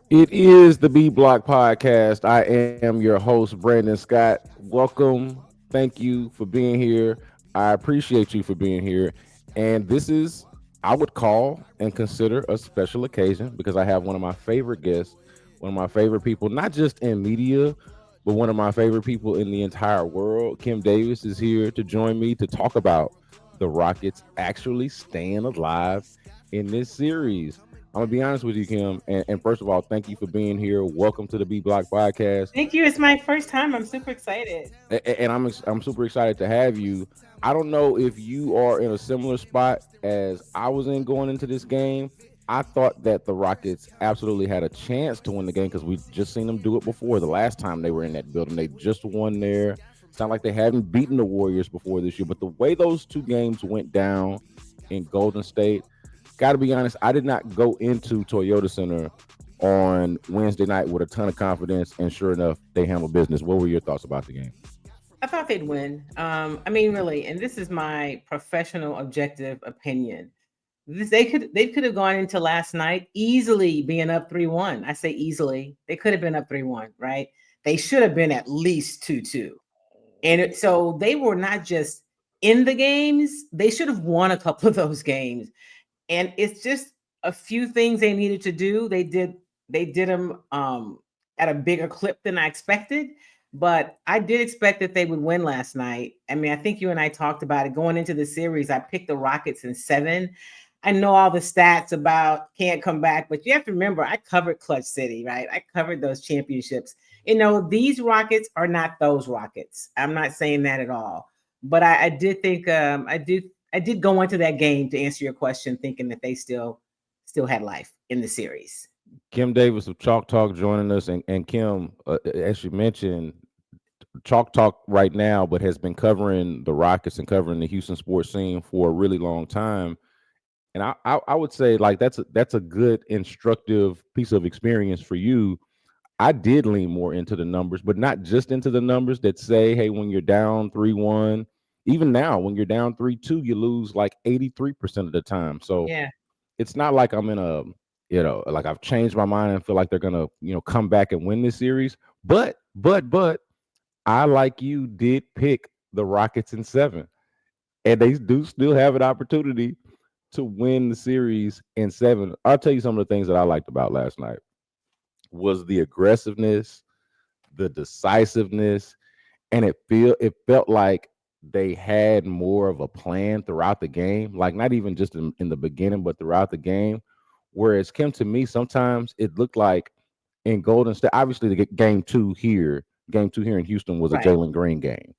It is the B Block Podcast. I am your host, Brandon Scott. Welcome. Thank you for being here. I appreciate you for being here. And this is, I would call and consider a special occasion because I have one of my favorite guests, one of my favorite people, not just in media, but one of my favorite people in the entire world. Kim Davis is here to join me to talk about the Rockets actually staying alive in this series. I'm gonna be honest with you, Kim. And first of all, thank you for being here. Welcome to the B Block Podcast. Thank you. It's my first time. I'm super excited. And I'm super excited to have you. I don't know if you are in a similar spot as I was in going into this game. I thought that the Rockets absolutely had a chance to win the game because we just seen them do it before. The last time they were in that building, they just won there. It's not like they hadn't beaten the Warriors before this year, but the way those two games went down in Golden State, got to be honest, I did not go into Toyota Center on Wednesday night with a ton of confidence, and sure enough, they handled business. What were your thoughts about the game? I thought they'd win. I mean, really, and this is my professional objective opinion. They could have gone into last night easily being up 3-1. I say easily. They could have been up 3-1, right? They should have been at least 2-2. So they were not just in the games, they should have won a couple of those games. And it's just a few things they needed to do. They did them at a bigger clip than I expected, but I did expect that they would win last night. I mean, I think you and I talked about it going into the series. I picked the Rockets in 7. I know all the stats about can't come back, but you have to remember I covered Clutch City, right? I covered those championships. These Rockets are not those Rockets. I'm not saying that at all. But I did think I did go into that game to answer your question, thinking that they still had life in the series. Kim Davis of Chalk Talk joining us, and Kim, as you mentioned, Chalk Talk right now, but has been covering the Rockets and covering the Houston sports scene for a really long time. And I would say like that's a good instructive piece of experience for you. I did lean more into the numbers, but not just into the numbers that say, hey, when you're down 3-1, even now when you're down 3-2, you lose like 83% of the time. So Yeah. it's not like I'm in a, like I've changed my mind and feel like they're gonna, come back and win this series. But I, like you, did pick the Rockets in 7, and they do still have an opportunity to win the series in 7. I'll tell you some of the things that I liked about last night was the aggressiveness, the decisiveness, and it felt like they had more of a plan throughout the game, like not even just in the beginning, but throughout the game. Whereas Kim, to me, sometimes it looked like in Golden State, obviously the game two here in Houston was a Right. Jalen Green game,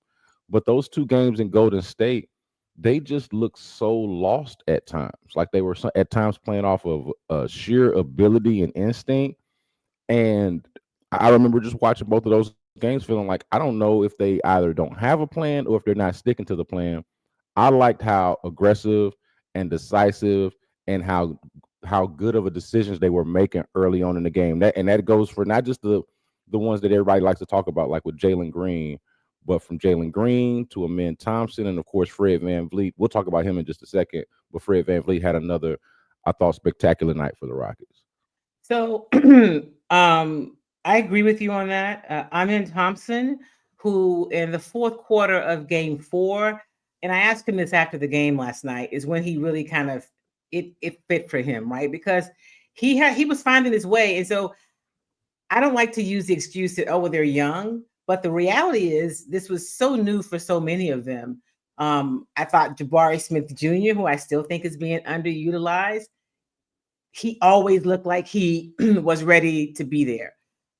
but those two games in Golden State, they just looked so lost at times, like they were at times playing off of sheer ability and instinct. And I remember just watching both of those games, feeling like I don't know if they either don't have a plan or if they're not sticking to the plan. I liked how aggressive and decisive and how good of a decisions they were making early on in the game. That goes for not just the ones that everybody likes to talk about, like with Jalen Green, but from Jalen Green to Amen Thompson and of course Fred Van Vliet. We'll talk about him in just a second. But Fred Van Vliet had another, I thought, spectacular night for the Rockets. So I agree with you on that. Amin Thompson, who in the fourth quarter of game 4, and I asked him this after the game last night, is when he really kind of it fit for him, right? Because he was finding his way. And so I don't like to use the excuse that, oh, well, they're young, but the reality is this was so new for so many of them. I thought Jabari Smith Jr., who I still think is being underutilized, he always looked like he was ready to be there.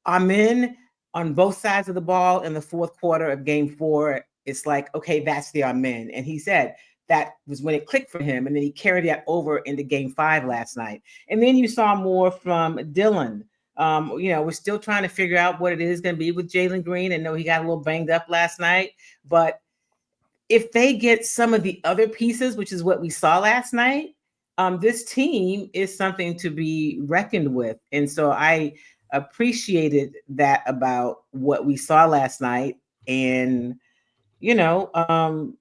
Amen on both sides of the ball in the fourth quarter of game 4. It's like, okay, that's the Amen. And he said that was when it clicked for him. And then he carried that over into game 5 last night. And then you saw more from Dylan. We're still trying to figure out what it is going to be with Jalen Green. I know he got a little banged up last night, but if they get some of the other pieces, which is what we saw last night, this team is something to be reckoned with. And so I appreciated that about what we saw last night. And, you know, um,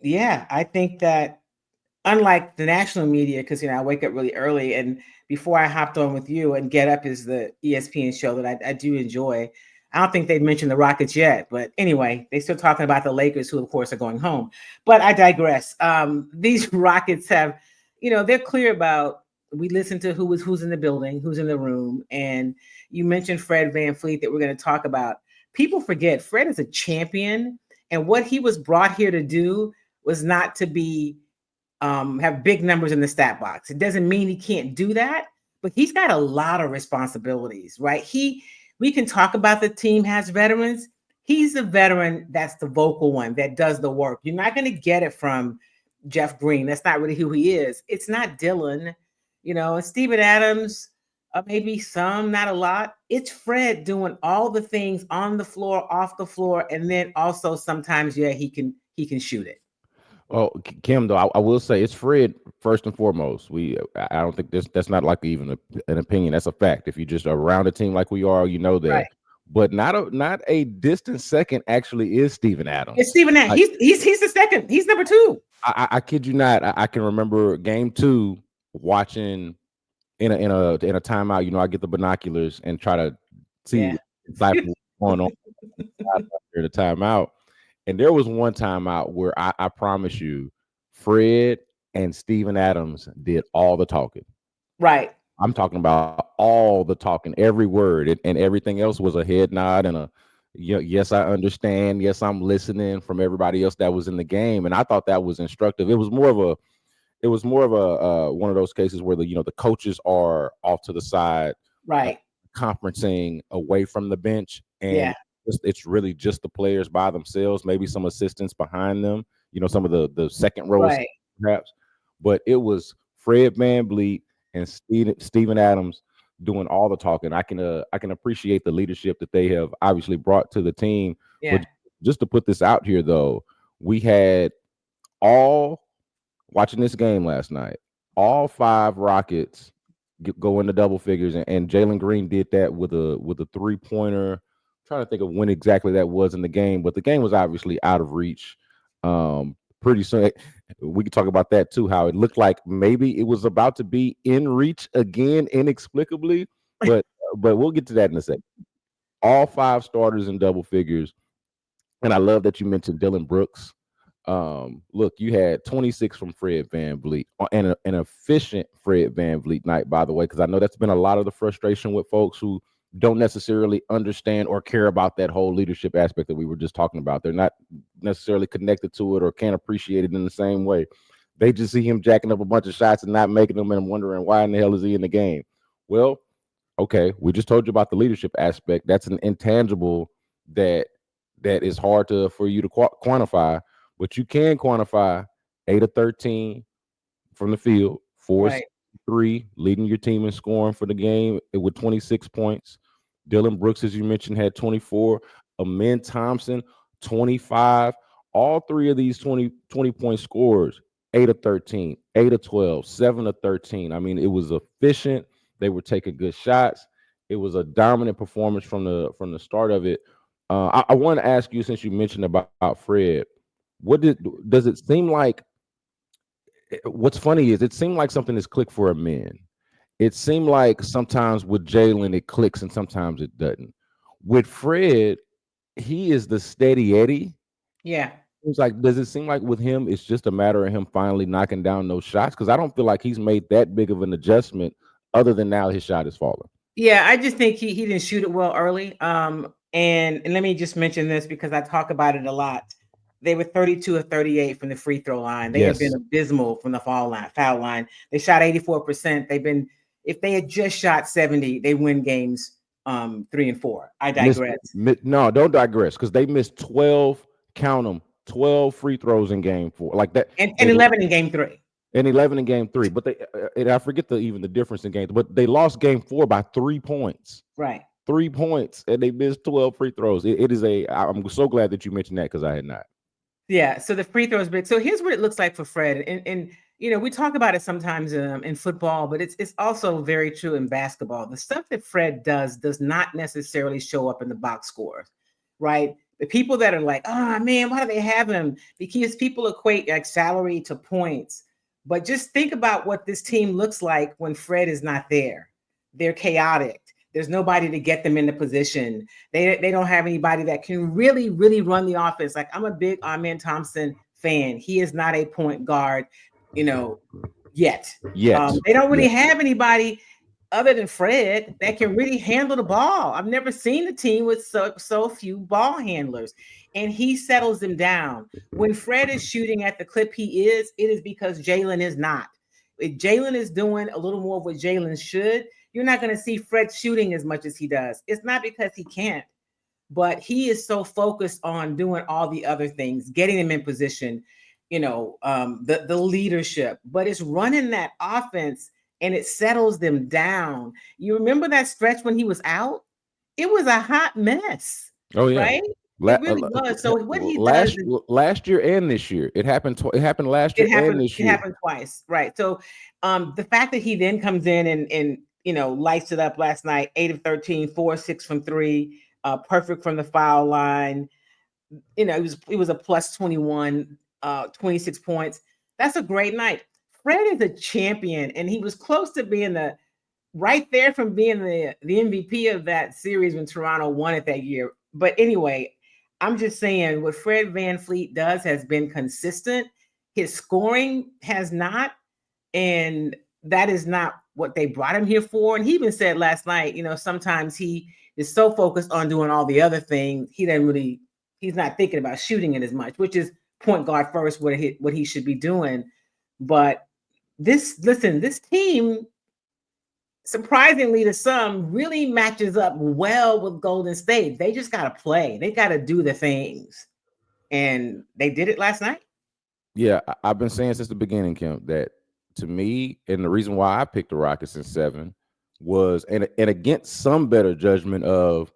yeah, I think that. unlike the national media, because I wake up really early, and before I hopped on with you, and Get Up is the ESPN show that I do enjoy. I don't think they've mentioned the Rockets yet, but anyway, they're still talking about the Lakers, who of course are going home. But I digress. These Rockets have, they're clear about. We listen to who's in the building, who's in the room, and you mentioned Fred VanVleet that we're going to talk about. People forget Fred is a champion, and what he was brought here to do was not to be have big numbers in the stat box. It doesn't mean he can't do that, but he's got a lot of responsibilities, right? We can talk about the team has veterans. He's a veteran that's the vocal one that does the work. You're not going to get it from Jeff Green. That's not really who he is. It's not Dylan, and Steven Adams, maybe some, not a lot. It's Fred doing all the things on the floor, off the floor, and then also sometimes, yeah, he can shoot it. Oh, Kim, though, I will say it's Fred first and foremost. I don't think that's not like even an opinion. That's a fact. If you just around a team like we are, you know that. Right. But not a distant second actually is Steven Adams. It's Steven Adams. He's the second. He's number two. I kid you not. I can remember game 2 watching in a timeout. I get the binoculars and try to see exactly what's going on after the timeout. And there was one timeout where I promise you, Fred and Steven Adams did all the talking. Right. I'm talking about all the talking, every word, and everything else was a head nod and a yes, I understand. Yes, I'm listening from everybody else that was in the game. And I thought that was instructive. It was more of a one of those cases where the coaches are off to the side, Right. conferencing away from the bench, and Yeah. it's really just the players by themselves, maybe some assistants behind them, some of the second row Right. perhaps, but it was Fred VanVleet and Steven Adams doing all the talking. I can appreciate the leadership that they have obviously brought to the team. Yeah. But just to put this out here, though, we had all watching this game last night, all 5 Rockets go into double figures, and Jalen Green did that with a 3-pointer. Trying to think of when exactly that was in the game, but the game was obviously out of reach. Pretty soon we could talk about that too, how it looked like maybe it was about to be in reach again inexplicably, but we'll get to that in a second. All 5 starters in double figures, and I love that you mentioned Dylan Brooks. Look, you had 26 from Fred VanVleet, and an efficient Fred VanVleet night, by the way, because I know that's been a lot of the frustration with folks who don't necessarily understand or care about that whole leadership aspect that we were just talking about. They're not necessarily connected to it or can't appreciate it in the same way. They just see him jacking up a bunch of shots and not making them, and wondering why in the hell is he in the game. Well, okay, we just told you about the leadership aspect. That's an intangible that is hard for you to quantify, but you can quantify 8 of 13 from the field, 4 Right. 3, leading your team in scoring for the game with 26 points. Dylan Brooks, as you mentioned, had 24. Amen Thompson, 25. All 3 of these 20-point scores, 8 of 13, 8 of 12, 7 of 13. I mean, it was efficient. They were taking good shots. It was a dominant performance from the start of it. I want to ask you, since you mentioned about Fred, does it seem like? What's funny is it seemed like something is clicked for a man. It seemed like sometimes with Jalen it clicks and sometimes it doesn't. With Fred, he is the steady Eddie. Yeah. It's like, does it seem like with him it's just a matter of him finally knocking down those shots? Because I don't feel like he's made that big of an adjustment, other than now his shot is falling. Yeah. I just think he didn't shoot it well early. And let me just mention this because I talk about it a lot. They were 32 of 38 from the free throw line. They have been Yes. abysmal from the foul line. They shot 84%. If they had just shot 70, they win games 3 and 4. I digress. No, don't digress, because they missed 12, count them, 12 free throws in game 4. Like that. And They 11 in game 3. and 11 in game 3, but and I forget even the difference in games, but they lost game 4 by 3 points. Right. 3 points, and they missed 12 free throws. I'm so glad that you mentioned that, because I had not. Yeah. So the free throw is big. So here's what it looks like for Fred. And we talk about it sometimes in football, but it's also very true in basketball. The stuff that Fred does not necessarily show up in the box score, right? The people that are like, oh man, why do they have him? Because people equate like salary to points. But just think about what this team looks like when Fred is not there. They're chaotic. There's nobody to get them into position. They don't have anybody that can really, really run the offense. Like, I'm a big Amen Thompson fan. He is not a point guard, you know, yet. Yet. They don't really Yet. have anybody other than Fred that can really handle the ball. I've never seen a team with so few ball handlers, and he settles them down. When Fred is shooting at the clip he is, it is because Jalen is not. If Jalen is doing a little more of what Jalen should, you're not going to see Fred shooting as much as he does. It's not because he can't, but he is so focused on doing all the other things, getting them in position, the leadership. But it's running that offense and it settles them down. You remember that stretch when he was out? It was a hot mess. Oh yeah. Right? It really was. So what he does last year and this year, it happened. It happened last year and this year. It happened twice, right? So, the fact that he then comes in and lights it up last night, 8 of 13, 4 6 from 3, perfect from the foul line. It was a plus 21, 26 points. That's a great night. Fred is a champion, and he was close to being right there from being the MVP of that series when Toronto won it that year. But anyway, I'm just saying what Fred VanVleet does has been consistent. His scoring has not, and that is not what they brought him here for. And he even said last night, sometimes he is so focused on doing all the other things, he's not thinking about shooting it as much, which is point guard first, what he should be doing. But this team, surprisingly to some, really matches up well with Golden State. They just got to play. They got to do the things. And they did it last night. Yeah, I've been saying since the beginning, Kim, that to me, and the reason why I picked the Rockets in 7 was, and against some better judgment of,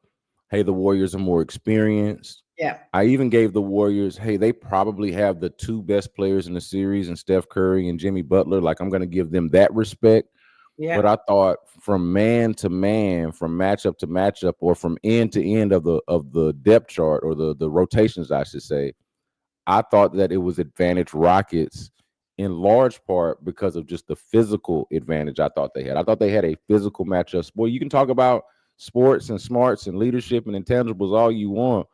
hey, the Warriors are more experienced. Yeah. I even gave the Warriors, hey, they probably have the 2 best players in the series, and Steph Curry and Jimmy Butler. Like, I'm going to give them that respect. Yeah. But I thought from man to man, from matchup to matchup, or from end to end of the depth chart, or the rotations, I should say, I thought that it was advantage Rockets in large part because of just the physical advantage I thought they had. I thought they had a physical matchup. Boy, you can talk about sports and smarts and leadership and intangibles all you want,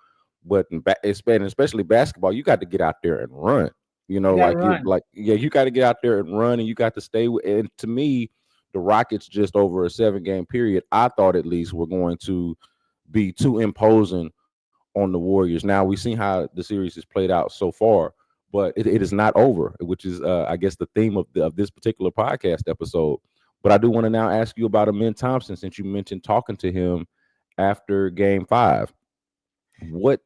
but especially basketball, you got to get out there and run. You got to get out there and run, and you got to stay with. And to me, the Rockets, just over a 7-game period, I thought at least were going to be too imposing on the Warriors. Now we've seen how the series has played out so far, but it is not over, which is I guess the theme of this particular podcast episode. But I do want to now ask you about Amen Thompson, since you mentioned talking to him after Game 5. What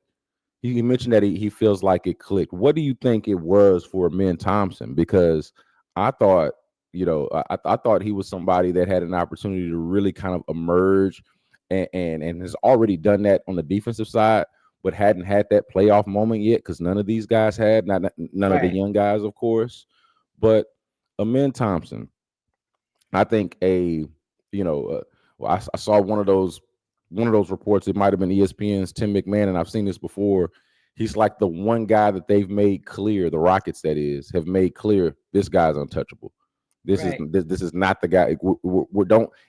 you mentioned that he feels like it clicked. What do you think it was for Amen Thompson? Because I thought, I thought he was somebody that had an opportunity to really kind of emerge and has already done that on the defensive side, but hadn't had that playoff moment yet, because none of these guys had, none of the young guys, of course. But Amen Thompson, I think I saw one of those reports. It might have been ESPN's Tim McMahon, and I've seen this before. He's like the one guy that they've made clear, the Rockets that is, have made clear, this guy's untouchable. This is not the guy.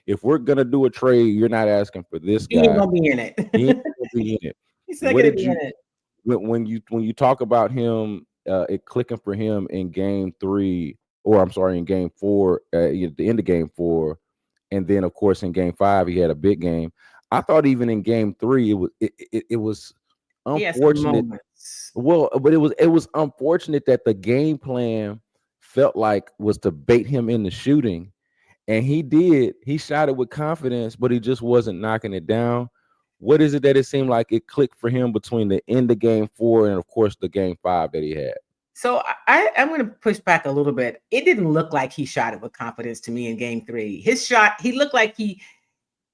If we're gonna do a trade, you're not asking for this guy. He ain't gonna be in it. He ain't gonna be in it. He's not gonna be in it. When you talk about him, it clicking for him in Game 3, or I'm sorry, in Game 4, at the end of Game 4, and then of course in Game 5 he had a big game. I thought even in Game 3 it was unfortunate. Well, but it was unfortunate that the game plan felt like was to bait him into shooting, and he shot it with confidence, but he just wasn't knocking it down. What is it that it seemed like it clicked for him between the end of Game 4 and of course the Game 5 that he had? So I'm going to push back a little bit. It didn't look like he shot it with confidence to me in Game 3. His shot, he looked like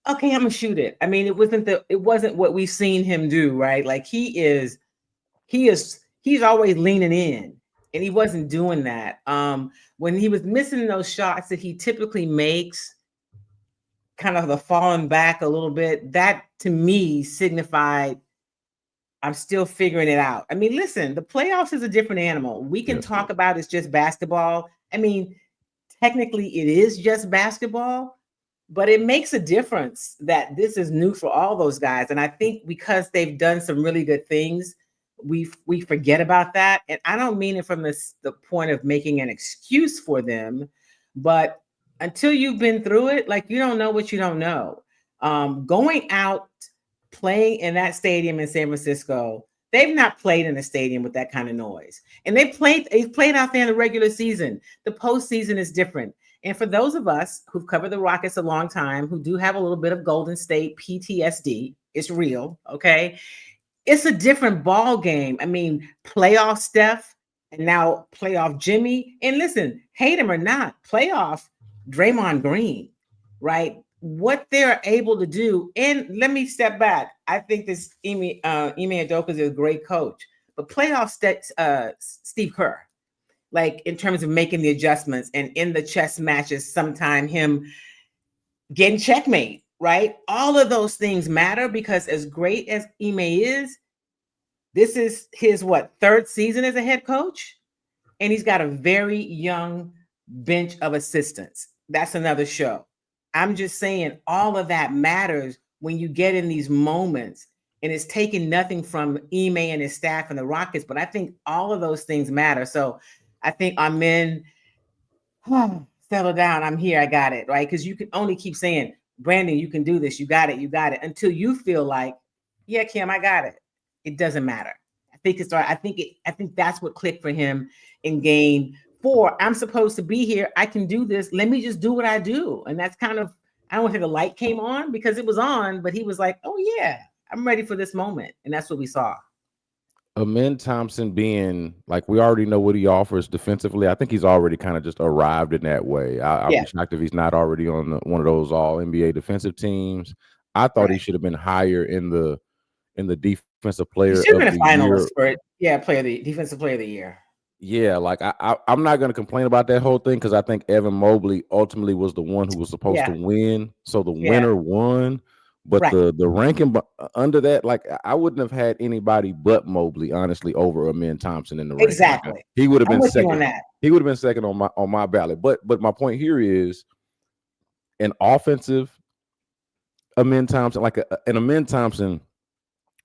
okay, I'm gonna shoot it. I mean, it wasn't what we've seen him do, right? Like he's always leaning in, and he wasn't doing that. When he was missing those shots that he typically makes, kind of the falling back a little bit, that to me signified I'm still figuring it out. I mean, listen, the playoffs is a different animal. We can Yes. talk about it's just basketball. I mean, technically it is just basketball, but it makes a difference that this is new for all those guys. And I think because they've done some really good things, we forget about that. And I don't mean it from the point of making an excuse for them, but until you've been through it, like you don't know what you don't know. Going out playing in that stadium in San Francisco, they've not played in a stadium with that kind of noise. And they've played out there in the regular season. The postseason is different. And for those of us who've covered the Rockets a long time, who do have a little bit of Golden State PTSD, it's real, okay? It's a different ball game. I mean, playoff Steph and now playoff Jimmy. And listen, hate him or not, playoff Draymond Green, right? What they're able to do. And let me step back. I think this Ime Udoka is a great coach, but Steve Kerr, like in terms of making the adjustments and in the chess matches, sometime him getting checkmate, right? All of those things matter because as great as Ime is, this is his third season as a head coach, and he's got a very young bench of assistants. That's another show. I'm just saying all of that matters when you get in these moments, and it's taking nothing from Ime and his staff and the Rockets, but I think all of those things matter. So I think Amen, settle down. I'm here. I got it, right? Because you can only keep saying, Brandon, you can do this. You got it, until you feel like, yeah, Kim, I got it. It doesn't matter. I think that's what clicked for him in game 4. I'm supposed to be here. I can do this. Let me just do what I do. And that's kind of, I don't think the light came on because it was on, but he was like, oh yeah, I'm ready for this moment. And that's what we saw. Amen Thompson being like, we already know what he offers defensively. I think he's already kind of just arrived in that way. I'll be shocked if he's not already on one of those all NBA defensive teams. I thought he should have been higher in the defensive player He should of have been the a year. finalist for it. Yeah, defensive player of the year. Yeah, like I'm not going to complain about that whole thing because I think Evan Mobley ultimately was the one who was supposed to win. So the winner won. But the ranking under that, like I wouldn't have had anybody but Mobley, honestly, over Amen Thompson in the ranking. Exactly. Like, he would have been second. On that. He would have been second on my ballot. But my point here is an offensive Amen Thompson, like an Amen Thompson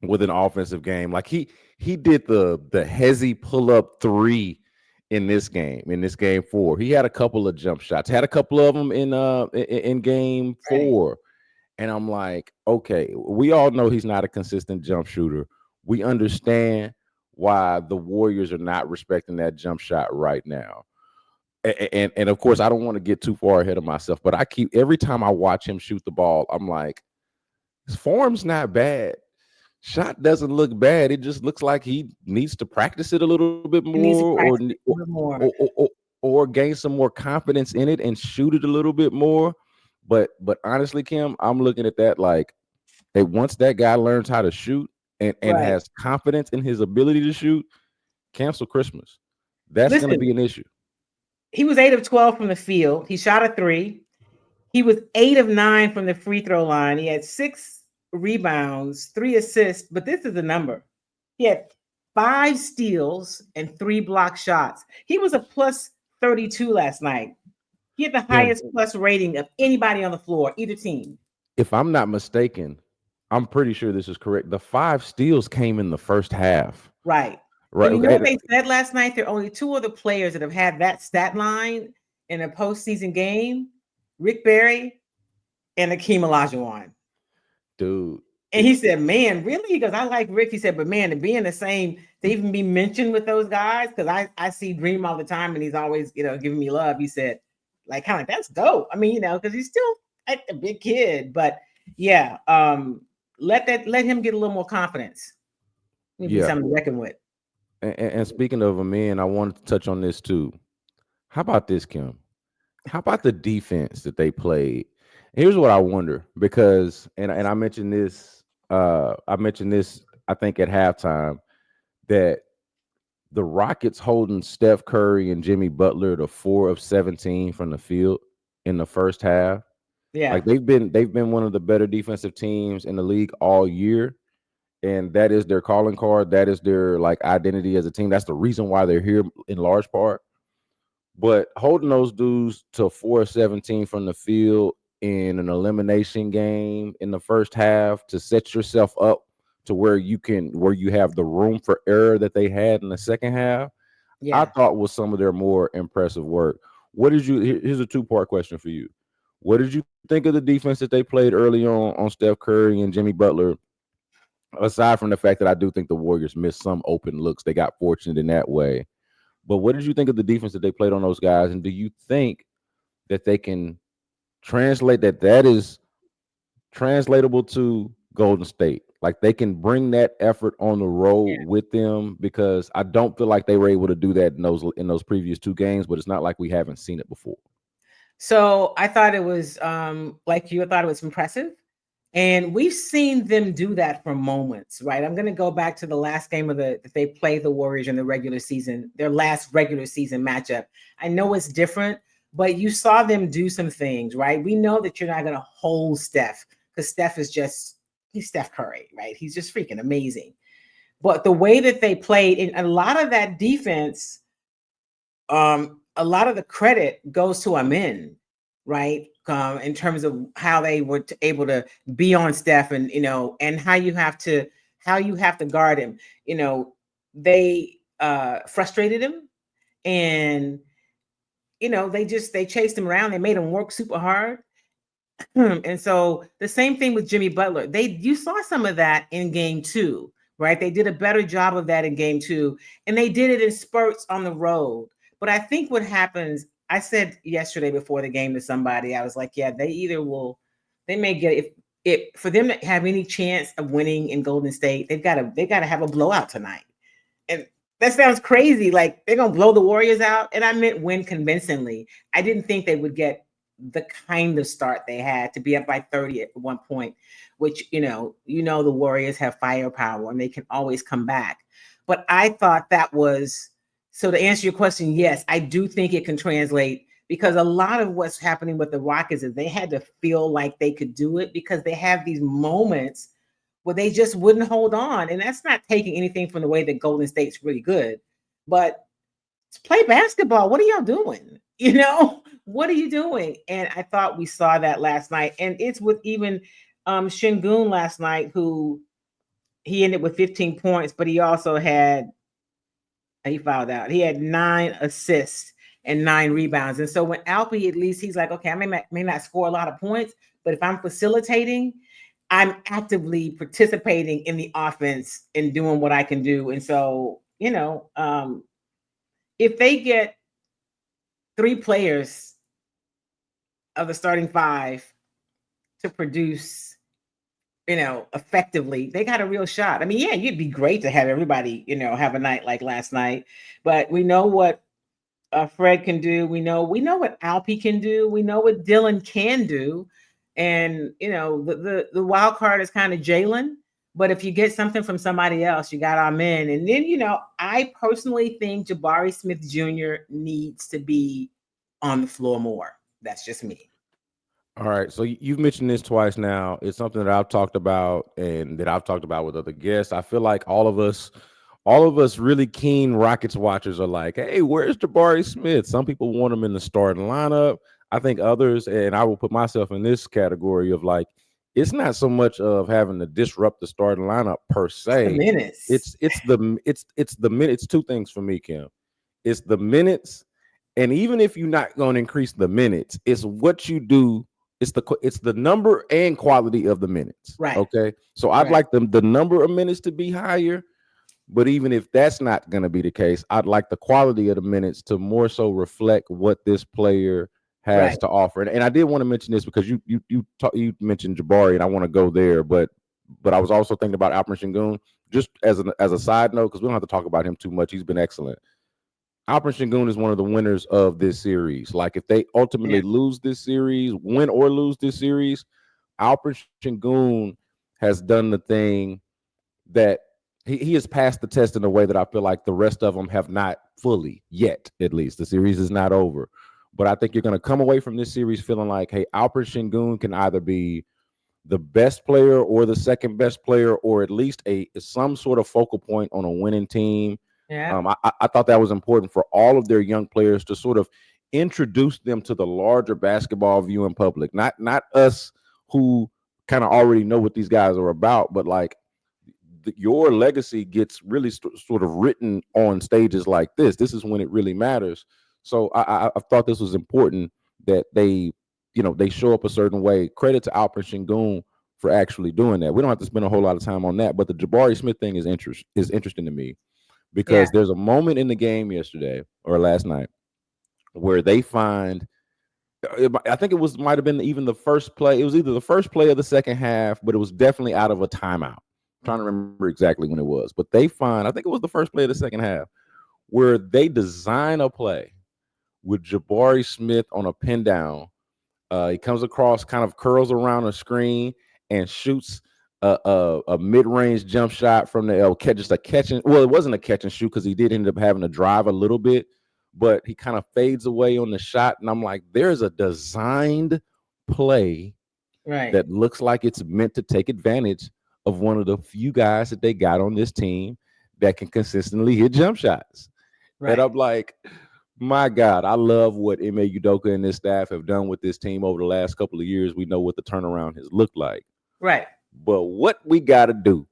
with an offensive game. Like he did the hezzy pull up 3 in this game 4. He had a couple of jump shots, had a couple of them in game 4. Right. And I'm like, okay, we all know he's not a consistent jump shooter. We understand why the Warriors are not respecting that jump shot right now. And of course, I don't want to get too far ahead of myself, but every time I watch him shoot the ball, I'm like, his form's not bad. Shot doesn't look bad. It just looks like he needs to practice it a little bit more, or gain some more confidence in it and shoot it a little bit more. But honestly, Kim, I'm looking at that like, hey, once that guy learns how to shoot and has confidence in his ability to shoot, cancel Christmas. That's going to be an issue. He was 8 of 12 from the field. He shot a 3. He was 8 of 9 from the free throw line. He had 6 rebounds, 3 assists, but this is the number. He had 5 steals and 3 block shots. He was a plus 32 last night. He had the highest plus rating of anybody on the floor, either team. If I'm not mistaken, I'm pretty sure this is correct. The 5 steals came in the first half. Right. And you know what they said last night? There are only 2 other players that have had that stat line in a postseason game: Rick Barry and Akeem Olajuwon. Dude. And he said, man, really? He goes, I like Rick. He said, but man, to be in the same, to even be mentioned with those guys, because I see Dream all the time and he's always, giving me love. He said, like, kind of like, that's dope. I mean, because he's still like a big kid. But yeah, let him get a little more confidence. Maybe something to reckon with. And speaking of Amen, I wanted to touch on this too. How about this, Kim? How about the defense that they played? Here's what I wonder, because and I mentioned this. I think at halftime, that the Rockets holding Steph Curry and Jimmy Butler to 4 of 17 from the field in the first half. Yeah, like they've been one of the better defensive teams in the league all year. and that is their calling card. That is their like identity as a team. That's the reason why they're here in large part. But holding those dudes to 4-17 from the field in an elimination game in the first half to set yourself up to where you have the room for error that they had in the second half, I Yeah. thought was some of their more impressive work. What did you here's a two-part question for you. What did you think of the defense that they played early on Steph Curry and Jimmy Butler? Aside from the fact that I do think the Warriors missed some open looks, they got fortunate in that way. But what did you think of the defense that they played on those guys? And do you think that they can translate that is translatable to Golden State? Like they can bring that effort on the road with them, because I don't feel like they were able to do that in those previous two games, but it's not like we haven't seen it before. So I thought it was like you, I thought it was impressive. And we've seen them do that for moments, right? I'm going to go back to the last game that they played the Warriors in the regular season, their last regular season matchup. I know it's different, but you saw them do some things, right? We know that you're not going to hold Steph, because Steph is just, he's Steph Curry, right? He's just freaking amazing. But the way that they played, and a lot of that defense, a lot of the credit goes to Amin, right? In terms of how they were able to be on Steph, and and how you have to guard him. They frustrated him, and they chased him around. They made him work super hard. And so the same thing with Jimmy Butler. You saw some of that in game 2, right? They did a better job of that in game 2, and they did it in spurts on the road. But I think what happens, I said yesterday before the game to somebody, I was like, yeah, they may get, if for them to have any chance of winning in Golden State, they got to have a blowout tonight. And that sounds crazy. Like they're going to blow the Warriors out. And I meant win convincingly. I didn't think they would get the kind of start they had to be up by 30 at one point, which, the Warriors have firepower and they can always come back. But I thought that was, so to answer your question, yes, I do think it can translate, because a lot of what's happening with the Rockets is they had to feel like they could do it, because they have these moments where they just wouldn't hold on. And that's not taking anything from the way that Golden State's really good, but play basketball. What are y'all doing? What are you doing? And I thought we saw that last night. And it's with even Sengun last night, who he ended with 15 points, but he also he fouled out. He had 9 assists and 9 rebounds. And so when Alpi, at least he's like, okay, I may not score a lot of points, but if I'm facilitating, I'm actively participating in the offense and doing what I can do. And so, if they get 3 players of the starting 5 to produce, effectively, they got a real shot. I mean, yeah, you'd be great to have everybody, have a night like last night, but we know what Fred can do. We know what Alpi can do. We know what Dylan can do. And, the wild card is kind of Jalen. But if you get something from somebody else, you got Amen. And then, I personally think Jabari Smith Jr. needs to be on the floor more. That's just me. All right. So you've mentioned this twice now. It's something that I've talked about and that I've talked about with other guests. I feel like all of us really keen Rockets watchers are like, hey, where's Jabari Smith? Some people want him in the starting lineup. I think others, and I will put myself in this category of like, it's not so much of having to disrupt the starting lineup per se. The minutes. It's the minutes. 2 things for me, Kim. It's the minutes, and even if you're not going to increase the minutes, it's what you do. It's the number and quality of the minutes. Right. Okay. So I'd like the number of minutes to be higher. But even if that's not going to be the case, I'd like the quality of the minutes to more so reflect what this player has to offer. And I did want to mention this because you mentioned Jabari, and I want to go there, but I was also thinking about Alperen Sengun, just as a side note, because we don't have to talk about him too much. He's been excellent. Alperen Sengun is one of the winners of this series. Like if they ultimately lose this series, win or lose this series, Alperen Sengun has done the thing that he has passed the test in a way that I feel like the rest of them have not fully yet. At least the series is not over, but I think you're going to come away from this series feeling like, hey, Alperen Sengun can either be the best player or the second best player, or at least a some sort of focal point on a winning team. Yeah. I thought that was important for all of their young players to sort of introduce them to the larger basketball viewing public, not us who kind of already know what these guys are about, but like your legacy gets really sort of written on stages like this. This is when it really matters. So I thought this was important that they, they show up a certain way. Credit to Alper Sengun for actually doing that. We don't have to spend a whole lot of time on that, but the Jabari Smith thing is interesting to me Yeah. because there's a moment in the game yesterday or last night where they find I think it was might have been even the first play. It was either the first play of the second half, but it was definitely out of a timeout. I'm trying to remember exactly when it was, but they find I think it was the first play of the second half where they design a play with Jabari Smith on a pin down. He comes across, kind of curls around a screen and shoots a mid-range jump shot from the just a catching. Well, it wasn't a catch and shoot because he did end up having to drive a little bit, but he kind of fades away on the shot. And I'm like, there's a designed play Right. that looks like it's meant to take advantage of one of the few guys that they got on this team that can consistently hit jump shots. Right. And I'm like, my God, I love what Ime Udoka and his staff have done with this team over the last couple of years. We know what the turnaround has looked like. Right. But what we got to do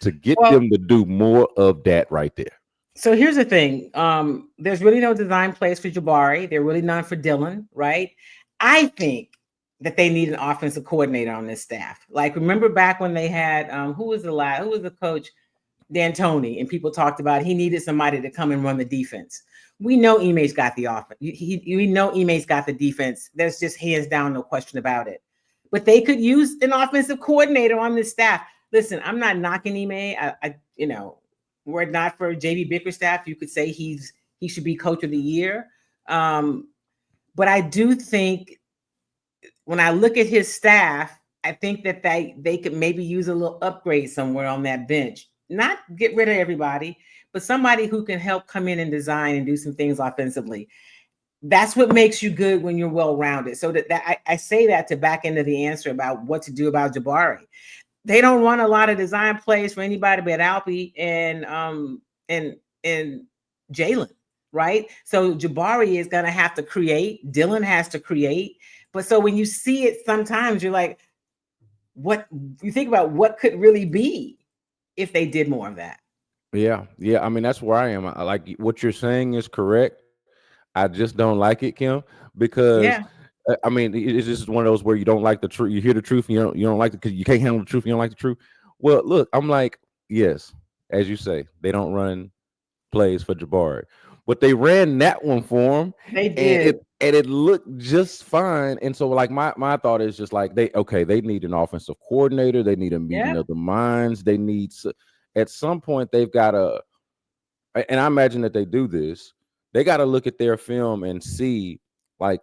to get them to do more of that right there. So here's the thing. There's really no design plays for Jabari. There really none for Dillon, right? I think that they need an offensive coordinator on this staff. Like, remember back when they had who was the coach? D'Antoni, and people talked about he needed somebody to come and run the defense. We know Ime's got the offense. We know Ime's got the defense. There's just hands down, no question about it. But they could use an offensive coordinator on this staff. Listen, I'm not knocking Ime. Were it not for JB Bickerstaff, you could say he should be coach of the year. But I do think when I look at his staff, I think that they could maybe use a little upgrade somewhere on that bench. Not get rid of everybody, but somebody who can help come in and design and do some things offensively. That's what makes you good when you're well-rounded. So that I say that to back into the answer about what to do about Jabari. They don't run a lot of design plays for anybody but Alpi and Jalen, right? So Jabari is going to have to create. Dillon has to create. But so when you see it, sometimes you're like, what you think about what could really be if they did more of that. Yeah. I mean, that's where I am. I like what you're saying is correct. I just don't like it, Kim, because I mean, it's just one of those where you don't like the truth. You hear the truth, and you don't like it because you can't handle the truth. You don't like the truth. Well, look, I'm like, yes, as you say, they don't run plays for Jabari, but they ran that one for him. They did, and it looked just fine. And so, like, my thought is just like they need an offensive coordinator. They need a meeting of the minds. They need at some point they've got to, and I imagine that they do this. They got to look at their film and see, like,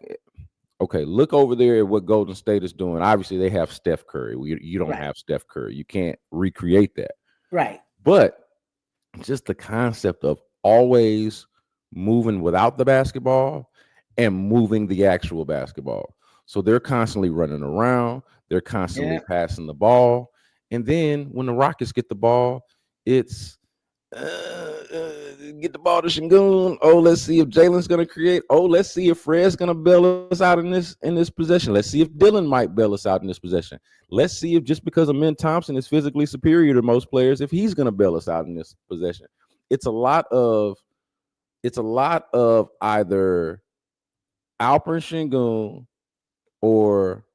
okay, look over there at what Golden State is doing. Obviously, they have Steph Curry. You don't have Steph Curry. You can't recreate that. Right. But just the concept of always moving without the basketball and moving the actual basketball. So they're constantly running around. They're constantly passing the ball. And then when the Rockets get the ball, it's get the ball to Sengun. Oh, let's see if Jalen's going to create. Oh, let's see if Fred's going to bail us out in this possession. Let's see if Dillon might bail us out in this possession. Let's see if just because Amen Thompson is physically superior to most players, if he's going to bail us out in this possession. It's a lot of either Alper Sengun or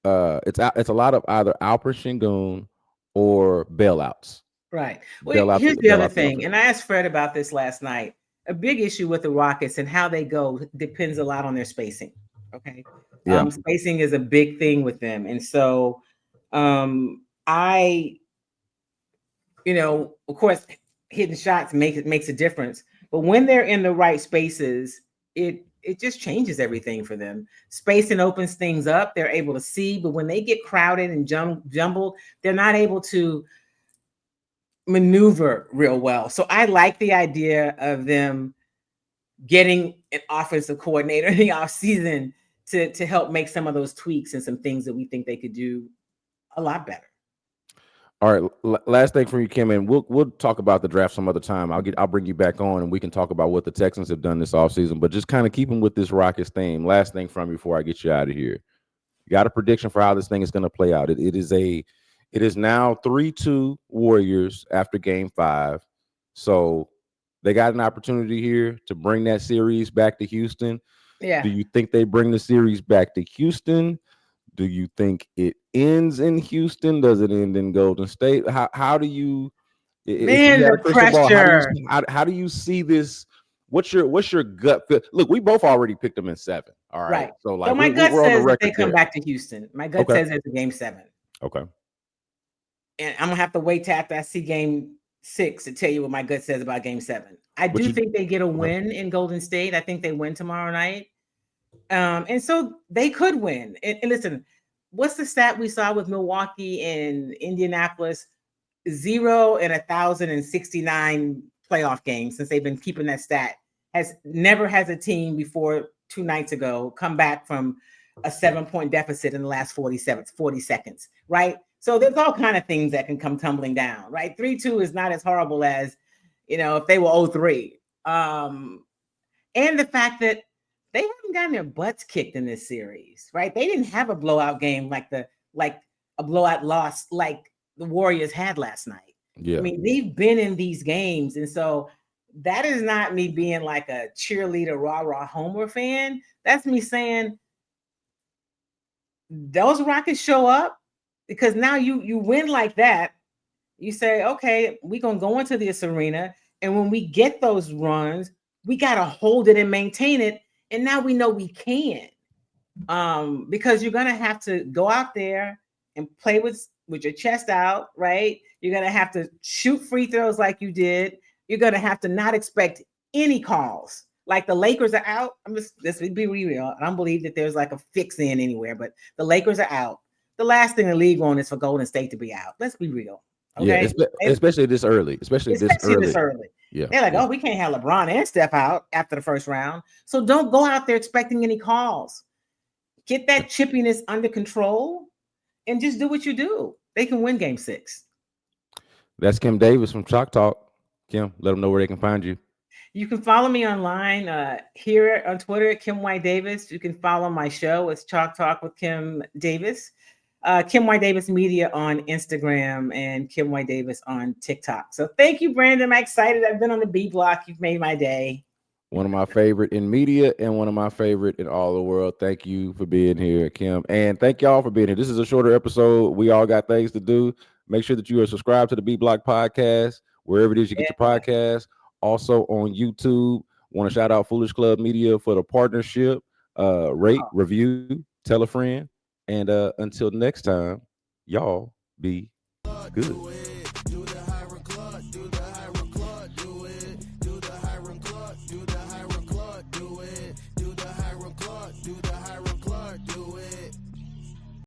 it's a lot of either Alper Sengun or bailouts. Right. Well, here's the other thing, and I asked Fred about this last night. A big issue with the Rockets and how they go depends a lot on their spacing. Okay. Spacing is a big thing with them. And so of course, hitting shots makes a difference. But when they're in the right spaces, it just changes everything for them. Spacing opens things up. They're able to see, but when they get crowded and jumbled, they're not able to maneuver real well. So I like the idea of them getting an offensive coordinator in the offseason to help make some of those tweaks and some things that we think they could do a lot better. All right, last thing from you, Kim, and we'll talk about the draft some other time. I'll bring you back on, and we can talk about what the Texans have done this offseason. But just kind of keeping with this Rockets theme. Last thing from you before I get you out of here. You got a prediction for how this thing is going to play out? It is now 3-2 Warriors after Game 5, so they got an opportunity here to bring that series back to Houston. Yeah. Do you think they bring the series back to Houston? Do you think it ends in Houston? Does it end in Golden State? How do you, if Man, you had a the crystal ball, pressure. how do you see this? What's your gut feel? Look, we both already picked them in 7. All right. Right. So like So my gut we're on the says that they record come there. back to Houston. My gut Okay. says it's a Game 7. Okay. And I'm gonna have to wait till after I see Game 6 to tell you what my gut says about Game 7. I But do you- think they get a win in Golden State. I think they win tomorrow night. And so they could win. And listen, what's the stat we saw with Milwaukee and Indianapolis? 0 and 1,069 playoff games since they've been keeping that stat. Never has a team before 2 nights ago come back from a 7-point deficit in the last 40 seconds, right? So there's all kind of things that can come tumbling down, right? 3-2 is not as horrible as, if they were 0-3. And the fact that they haven't gotten their butts kicked in this series, right? They didn't have a blowout game like a blowout loss like the Warriors had last night. Yeah. I mean, they've been in these games. And so that is not me being like a cheerleader, rah-rah Homer fan. That's me saying those Rockets show up because now you win like that. You say, okay, we're going to go into this arena. And when we get those runs, we got to hold it and maintain it. And now we know we can. Because you're going to have to go out there and play with your chest out, right? You're going to have to shoot free throws like you did. You're going to have to not expect any calls. Like the Lakers are out. Let's be real. I don't believe that there's like a fix in anywhere, but the Lakers are out. The last thing the league wants is for Golden State to be out. Let's be real. Okay? Yeah, especially this early. Especially this early. Yeah. They're like, oh, we can't have LeBron and Steph out after the first round. So don't go out there expecting any calls. Get that chippiness under control and just do what you do. They can win Game 6. That's Kim Davis from Chalk Talk. Kim, let them know where they can find you. You can follow me online here on Twitter at Kim Y Davis. You can follow my show. It's Chalk Talk with Kim Davis. Kim Y Davis Media on Instagram and Kim Y Davis on TikTok. So thank you, Brandon. I'm excited. I've been on the B block. You've made my day. One of my favorite in media and one of my favorite in all the world. Thank you for being here, Kim. And thank y'all for being here. This is a shorter episode. We all got things to do. Make sure that you are subscribed to the B Block Podcast, wherever it is you get your podcast. Also on YouTube. Want to shout out Foolish Club Media for the partnership. Rate, review, tell a friend. And until next time, y'all be good.